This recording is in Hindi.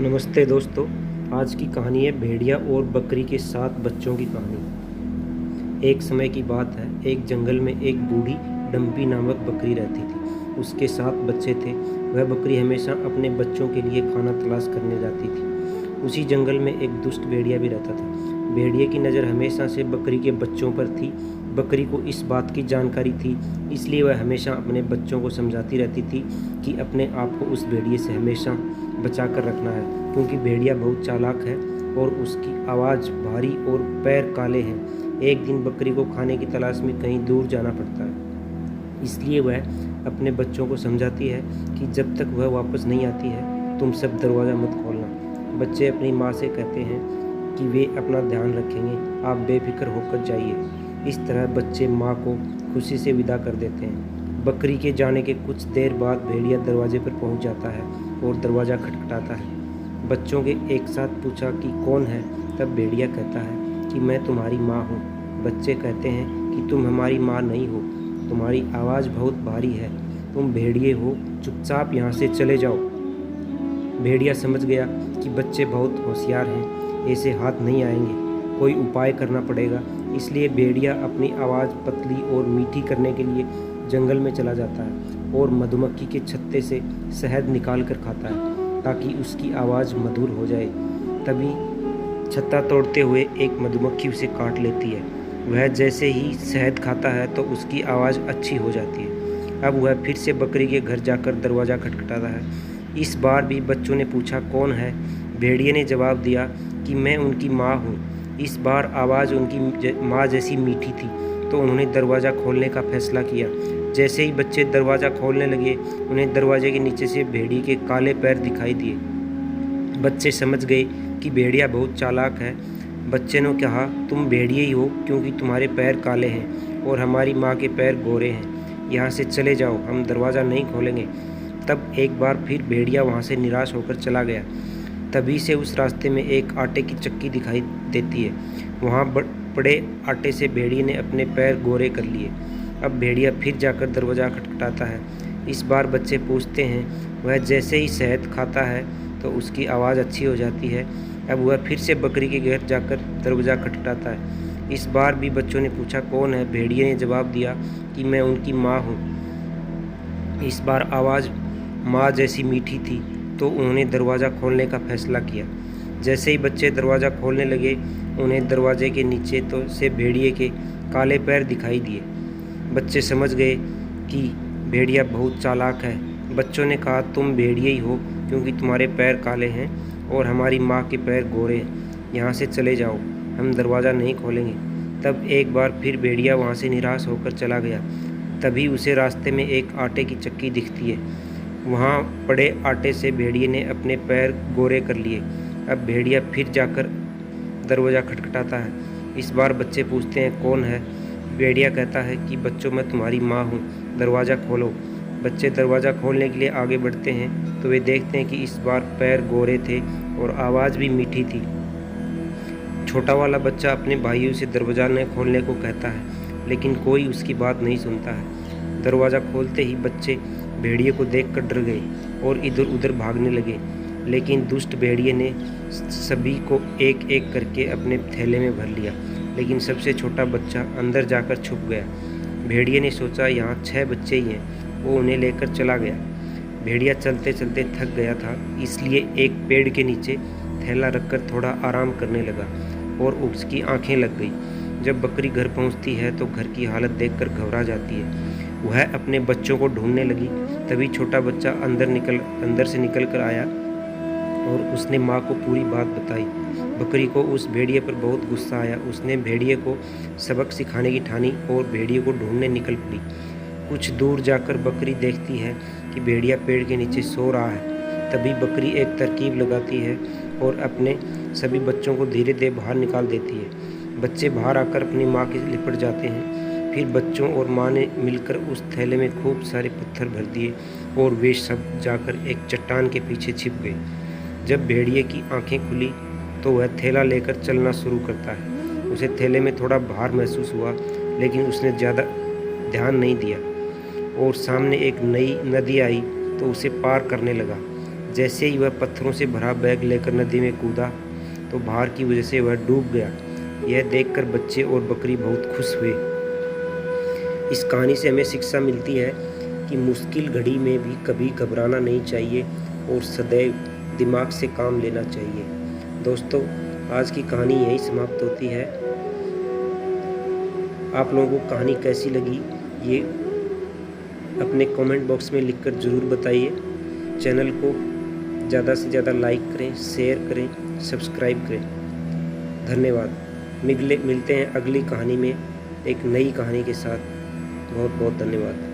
नमस्ते दोस्तों। आज की कहानी है भेड़िया और बकरी के 7 बच्चों की कहानी। एक समय की बात है, एक जंगल में एक बूढ़ी डम्पी नामक बकरी रहती थी। उसके 7 बच्चे थे। वह बकरी हमेशा अपने बच्चों के लिए खाना तलाश करने जाती थी। उसी जंगल में एक दुष्ट भेड़िया भी रहता था। भेड़िए की नज़र हमेशा से बकरी के बच्चों पर थी। बकरी को इस बात की जानकारी थी, इसलिए वह हमेशा अपने बच्चों को समझाती रहती थी कि अपने आप को उस भेड़िए से हमेशा बचा कर रखना है, क्योंकि भेड़िया बहुत चालाक है और उसकी आवाज़ भारी और पैर काले हैं। एक दिन बकरी को खाने की तलाश में कहीं दूर जाना पड़ता है, इसलिए वह अपने बच्चों को समझाती है कि जब तक वह वापस नहीं आती है तुम सब दरवाज़ा मत खोलना। बच्चे अपनी माँ से कहते हैं कि वे अपना ध्यान रखेंगे, आप बेफिक्र होकर जाइए। इस तरह बच्चे माँ को खुशी से विदा कर देते हैं। बकरी के जाने के कुछ देर बाद भेड़िया दरवाजे पर पहुंच जाता है और दरवाज़ा खटखटाता है। बच्चों के एक साथ पूछा कि कौन है। तब भेड़िया कहता है कि मैं तुम्हारी माँ हूँ। बच्चे कहते हैं कि तुम हमारी माँ नहीं हो, तुम्हारी आवाज़ बहुत भारी है, तुम भेड़िए हो, चुपचाप यहाँ से चले जाओ। भेड़िया समझ गया कि बच्चे बहुत होशियार हैं, ऐसे हाथ नहीं आएंगे, कोई उपाय करना पड़ेगा। इसलिए भेड़िया अपनी आवाज़ पतली और मीठी करने के लिए जंगल में चला जाता है और मधुमक्खी के छत्ते से शहद निकाल कर खाता है ताकि उसकी आवाज़ मधुर हो जाए। तभी छत्ता तोड़ते हुए एक मधुमक्खी उसे काट लेती है। वह जैसे ही शहद खाता है तो उसकी आवाज़ अच्छी हो जाती है। अब वह फिर से बकरी के घर जाकर दरवाज़ा खटखटाता है। इस बार भी बच्चों ने पूछा कौन है। भेड़िए ने जवाब दिया कि मैं उनकी माँ हूँ। इस बार आवाज़ उनकी माँ जैसी मीठी थी तो उन्होंने दरवाज़ा खोलने का फैसला किया। जैसे ही बच्चे दरवाज़ा खोलने लगे, उन्हें दरवाजे के नीचे से भेड़िए के काले पैर दिखाई दिए। बच्चे समझ गए कि भेड़िया बहुत चालाक है। बच्चे ने कहा, तुम भेड़िए ही हो क्योंकि तुम्हारे पैर काले हैं और हमारी माँ के पैर गोरे हैं। यहाँ से चले जाओ, हम दरवाज़ा नहीं खोलेंगे। तब एक बार फिर भेड़िया वहाँ से निराश होकर चला गया। तभी से उस रास्ते में एक आटे की चक्की दिखाई देती है। वहाँ पड़े आटे से भेड़िए ने अपने पैर गोरे कर लिए। अब भेड़िया फिर जाकर दरवाज़ा खटखटाता है। इस बार बच्चे पूछते हैं। वह जैसे ही शहद खाता है तो उसकी आवाज़ अच्छी हो जाती है। अब वह फिर से बकरी के घर जाकर दरवाज़ा खटखटाता है। इस बार भी बच्चों ने पूछा कौन है। भेड़िए ने जवाब दिया कि मैं उनकी माँ हूँ। इस बार आवाज़ माँ जैसी मीठी थी तो उन्होंने दरवाज़ा खोलने का फैसला किया। जैसे ही बच्चे दरवाज़ा खोलने लगे, उन्हें दरवाजे के नीचे तो से भेड़िए के काले पैर दिखाई दिए। बच्चे समझ गए कि भेड़िया बहुत चालाक है। बच्चों ने कहा, तुम भेड़िए ही हो क्योंकि तुम्हारे पैर काले हैं और हमारी माँ के पैर गोरे हैं। यहाँ से चले जाओ, हम दरवाज़ा नहीं खोलेंगे। तब एक बार फिर भेड़िया वहाँ से निराश होकर चला गया। तभी उसे रास्ते में एक आटे की चक्की दिखती है। वहाँ पड़े आटे से भेड़िए ने अपने पैर गोरे कर लिए। अब भेड़िया फिर जाकर दरवाज़ा खटखटाता है। इस बार बच्चे पूछते हैं कौन है। भेड़िया कहता है कि बच्चों, मैं तुम्हारी माँ हूँ, दरवाज़ा खोलो। बच्चे दरवाज़ा खोलने के लिए आगे बढ़ते हैं तो वे देखते हैं कि इस बार पैर गोरे थे और आवाज़ भी मीठी थी। छोटा वाला बच्चा अपने भाइयों से दरवाज़ा न खोलने को कहता है, लेकिन कोई उसकी बात नहीं सुनता है। दरवाज़ा खोलते ही बच्चे भेड़िए को देखकर डर गए और इधर उधर भागने लगे, लेकिन दुष्ट भेड़िए ने सभी को एक एक करके अपने थैले में भर लिया। लेकिन सबसे छोटा बच्चा अंदर जाकर छुप गया। भेड़िए ने सोचा यहाँ 6 बच्चे ही हैं, वो उन्हें लेकर चला गया। भेड़िया चलते चलते थक गया था, इसलिए एक पेड़ के नीचे थैला रखकर थोड़ा आराम करने लगा और उसकी आंखें लग गई। जब बकरी घर पहुंचती है तो घर की हालत देखकर घबरा जाती है। वह अपने बच्चों को ढूंढने लगी। तभी छोटा बच्चा अंदर से निकल कर आया और उसने माँ को पूरी बात बताई। बकरी को उस भेड़िए पर बहुत गुस्सा आया। उसने भेड़िए को सबक सिखाने की ठानी और भेड़िए को ढूंढने निकल पड़ी। कुछ दूर जाकर बकरी देखती है कि भेड़िया पेड़ के नीचे सो रहा है। तभी बकरी एक तरकीब लगाती है और अपने सभी बच्चों को धीरे धीरे बाहर निकाल देती है। बच्चे बाहर आकर अपनी माँ के लिपट जाते हैं। फिर बच्चों और माँ ने मिलकर उस थैले में खूब सारे पत्थर भर दिए और वे सब जाकर एक चट्टान के पीछे छिप गए। जब भेड़िए की आंखें खुली तो वह थैला लेकर चलना शुरू करता है। उसे थैले में थोड़ा भार महसूस हुआ, लेकिन उसने ज़्यादा ध्यान नहीं दिया और सामने एक नई नदी आई तो उसे पार करने लगा। जैसे ही वह पत्थरों से भरा बैग लेकर नदी में कूदा तो भार की वजह से वह डूब गया। यह देखकर बच्चे और बकरी बहुत खुश हुए। इस कहानी से हमें शिक्षा मिलती है कि मुश्किल घड़ी में भी कभी घबराना नहीं चाहिए और सदैव दिमाग से काम लेना चाहिए। दोस्तों, आज की कहानी यहीं समाप्त होती है। आप लोगों को कहानी कैसी लगी ये अपने कमेंट बॉक्स में लिखकर ज़रूर बताइए। चैनल को ज़्यादा से ज़्यादा लाइक करें, शेयर करें, सब्सक्राइब करें। धन्यवाद। मिलते हैं अगली कहानी में एक नई कहानी के साथ। बहुत बहुत धन्यवाद।